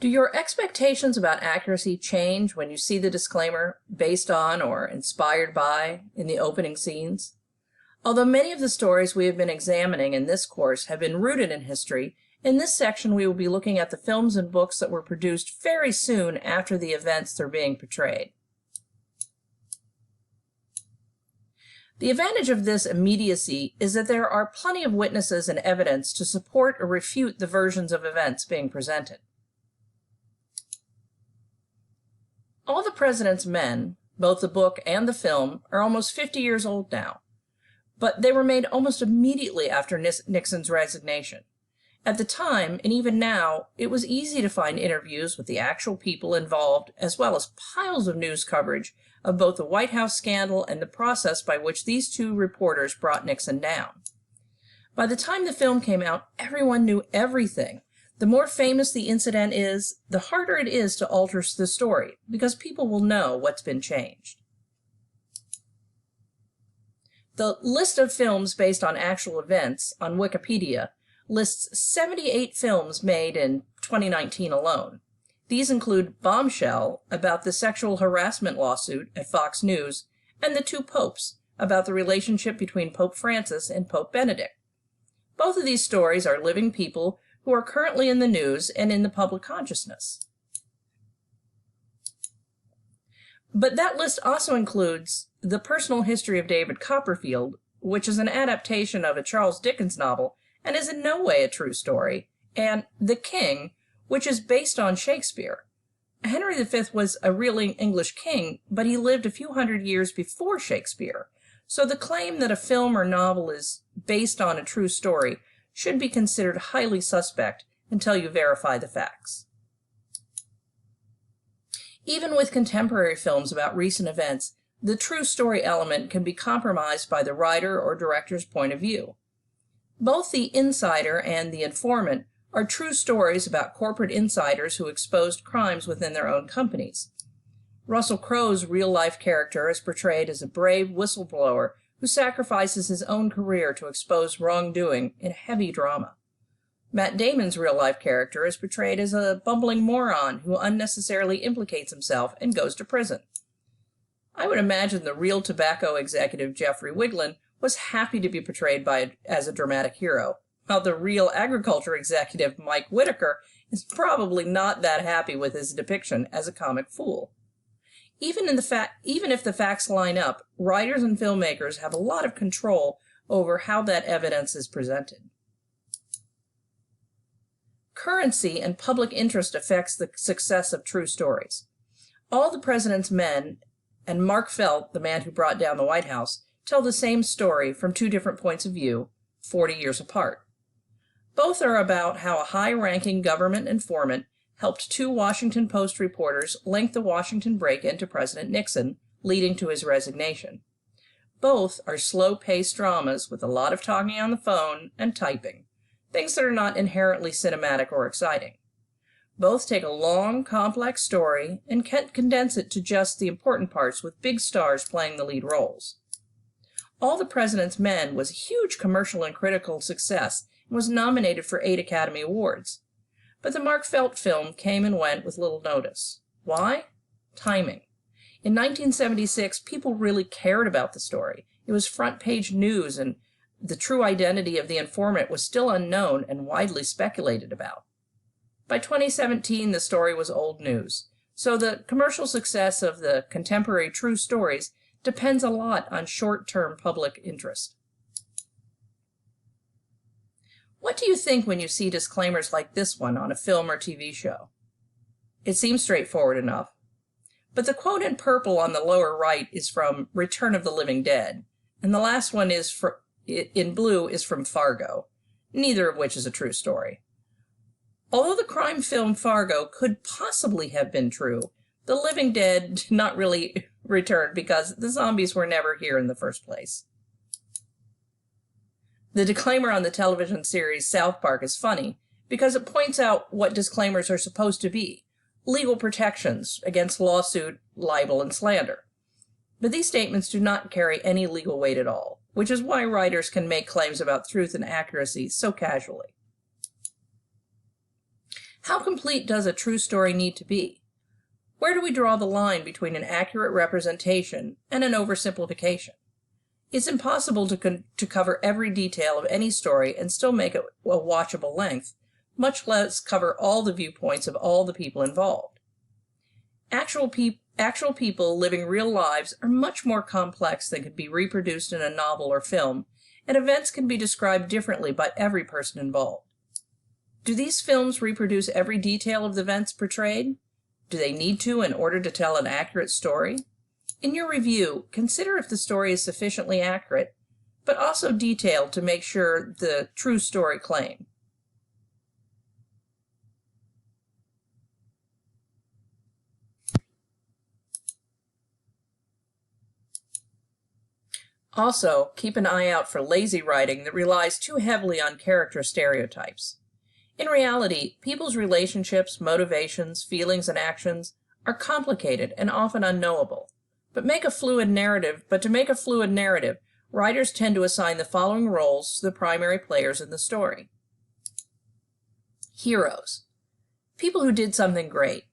Do your expectations about accuracy change when you see the disclaimer "based on" or "inspired by" in the opening scenes? Although many of the stories we have been examining in this course have been rooted in history, in this section we will be looking at the films and books that were produced very soon after the events they're being portrayed. The advantage of this immediacy is that there are plenty of witnesses and evidence to support or refute the versions of events being presented. All the President's Men, both the book and the film, are almost 50 years old now, but they were made almost immediately after Nixon's resignation. At the time, and even now, it was easy to find interviews with the actual people involved, as well as piles of news coverage of both the White House scandal and the process by which these two reporters brought Nixon down. By the time the film came out, everyone knew everything. The more famous the incident is, the harder it is to alter the story, because people will know what's been changed. The list of films based on actual events on Wikipedia lists 78 films made in 2019 alone. These include Bombshell, about the sexual harassment lawsuit at Fox News, and The Two Popes, about the relationship between Pope Francis and Pope Benedict. Both of these stories are living people who are currently in the news and in the public consciousness. But that list also includes The Personal History of David Copperfield, which is an adaptation of a Charles Dickens novel and is in no way a true story, and The King, which is based on Shakespeare. Henry V was a real English king, but he lived a few hundred years before Shakespeare, so the claim that a film or novel is based on a true story should be considered highly suspect until you verify the facts. Even with contemporary films about recent events, the true story element can be compromised by the writer or director's point of view. Both The Insider and The Informant are true stories about corporate insiders who exposed crimes within their own companies. Russell Crowe's real-life character is portrayed as a brave whistleblower who sacrifices his own career to expose wrongdoing in a heavy drama. Matt Damon's real-life character is portrayed as a bumbling moron who unnecessarily implicates himself and goes to prison. I would imagine the real tobacco executive Jeffrey Wigland was happy to be portrayed as a dramatic hero, while the real agriculture executive Mike Whitaker is probably not that happy with his depiction as a comic fool. Even if the facts line up, writers and filmmakers have a lot of control over how that evidence is presented. Currency and public interest affects the success of true stories. All the President's Men and Mark Felt, the man who brought down the White House, tell the same story from two different points of view, 40 years apart. Both are about how a high-ranking government informant helped two Washington Post reporters link the Washington break-in to President Nixon, leading to his resignation. Both are slow-paced dramas with a lot of talking on the phone and typing, things that are not inherently cinematic or exciting. Both take a long, complex story and can condense it to just the important parts with big stars playing the lead roles. All the President's Men was a huge commercial and critical success and was nominated for 8 Academy Awards. But the Mark Felt film came and went with little notice. Why? Timing. In 1976, people really cared about the story. It was front-page news, and the true identity of the informant was still unknown and widely speculated about. By 2017, the story was old news, so the commercial success of the contemporary true stories depends a lot on short-term public interest. What do you think when you see disclaimers like this one on a film or TV show? It seems straightforward enough. But the quote in purple on the lower right is from Return of the Living Dead, and the last one in blue is from Fargo, neither of which is a true story. Although the crime film Fargo could possibly have been true, the Living Dead did not really return because the zombies were never here in the first place. The disclaimer on the television series South Park is funny because it points out what disclaimers are supposed to be: legal protections against lawsuit, libel, and slander. But these statements do not carry any legal weight at all, which is why writers can make claims about truth and accuracy so casually. How complete does a true story need to be? Where do we draw the line between an accurate representation and an oversimplification? It's impossible to cover every detail of any story and still make it a watchable length, much less cover all the viewpoints of all the people involved. Actual people living real lives are much more complex than can be reproduced in a novel or film, and events can be described differently by every person involved. Do these films reproduce every detail of the events portrayed? Do they need to in order to tell an accurate story? In your review, consider if the story is sufficiently accurate, but also detailed to make sure the true story claim. Also, keep an eye out for lazy writing that relies too heavily on character stereotypes. In reality, people's relationships, motivations, feelings, and actions are complicated and often unknowable. But to make a fluid narrative, writers tend to assign the following roles to the primary players in the story. Heroes. People who did something great.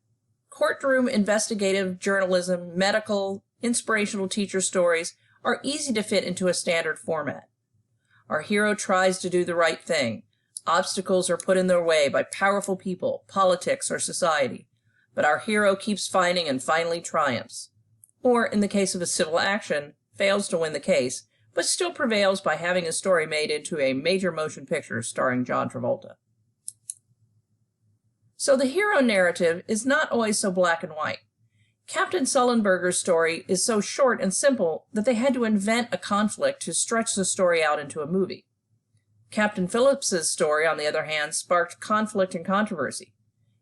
Courtroom investigative journalism, medical, inspirational teacher stories are easy to fit into a standard format. Our hero tries to do the right thing. Obstacles are put in their way by powerful people, politics, or society, but our hero keeps fighting and finally triumphs. Or, in the case of a civil action, fails to win the case, but still prevails by having his story made into a major motion picture starring John Travolta. So the hero narrative is not always so black and white. Captain Sullenberger's story is so short and simple that they had to invent a conflict to stretch the story out into a movie. Captain Phillips's story, on the other hand, sparked conflict and controversy.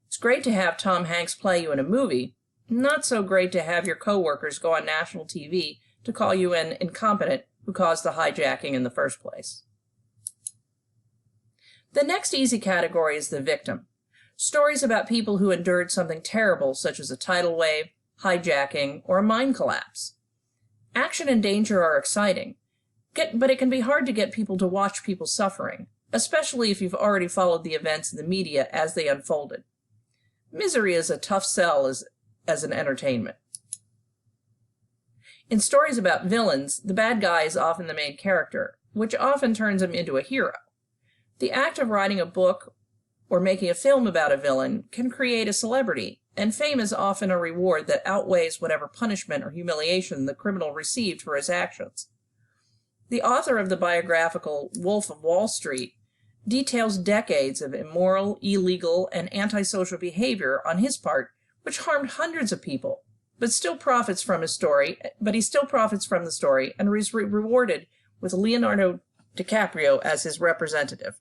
It's great to have Tom Hanks play you in a movie, not so great to have your coworkers go on national TV to call you an incompetent who caused the hijacking in the first place. The next easy category is the victim. Stories about people who endured something terrible, such as a tidal wave, hijacking, or a mine collapse. Action and danger are exciting, but it can be hard to get people to watch people suffering, especially if you've already followed the events in the media as they unfolded. Misery is a tough sell as an entertainment. In stories about villains, the bad guy is often the main character, which often turns him into a hero. The act of writing a book or making a film about a villain can create a celebrity, and fame is often a reward that outweighs whatever punishment or humiliation the criminal received for his actions. The author of the biographical Wolf of Wall Street details decades of immoral, illegal, and antisocial behavior on his part, which harmed hundreds of people, but he still profits from the story and is rewarded with Leonardo DiCaprio as his representative.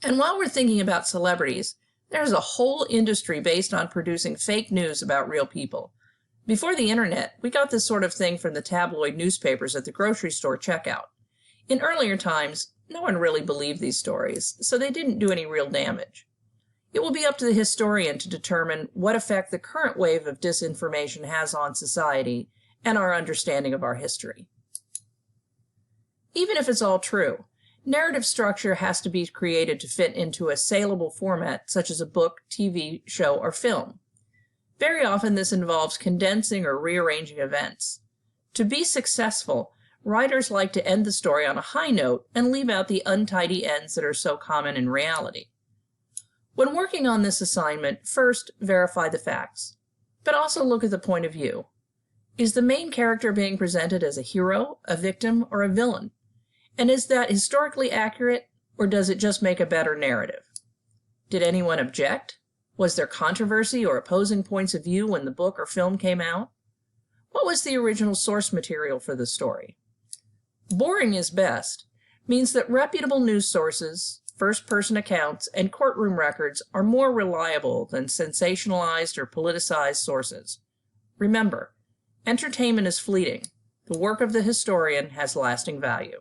And while we're thinking about celebrities, there's a whole industry based on producing fake news about real people. Before the internet, we got this sort of thing from the tabloid newspapers at the grocery store checkout. In earlier times, no one really believed these stories, so they didn't do any real damage. It will be up to the historian to determine what effect the current wave of disinformation has on society and our understanding of our history. Even if it's all true, narrative structure has to be created to fit into a saleable format such as a book, TV show, or film. Very often this involves condensing or rearranging events. To be successful, writers like to end the story on a high note and leave out the untidy ends that are so common in reality. When working on this assignment, first verify the facts, but also look at the point of view. Is the main character being presented as a hero, a victim, or a villain? And is that historically accurate, or does it just make a better narrative? Did anyone object? Was there controversy or opposing points of view when the book or film came out? What was the original source material for the story? Boring is best means that reputable news sources, first-person accounts, and courtroom records are more reliable than sensationalized or politicized sources. Remember, entertainment is fleeting. The work of the historian has lasting value.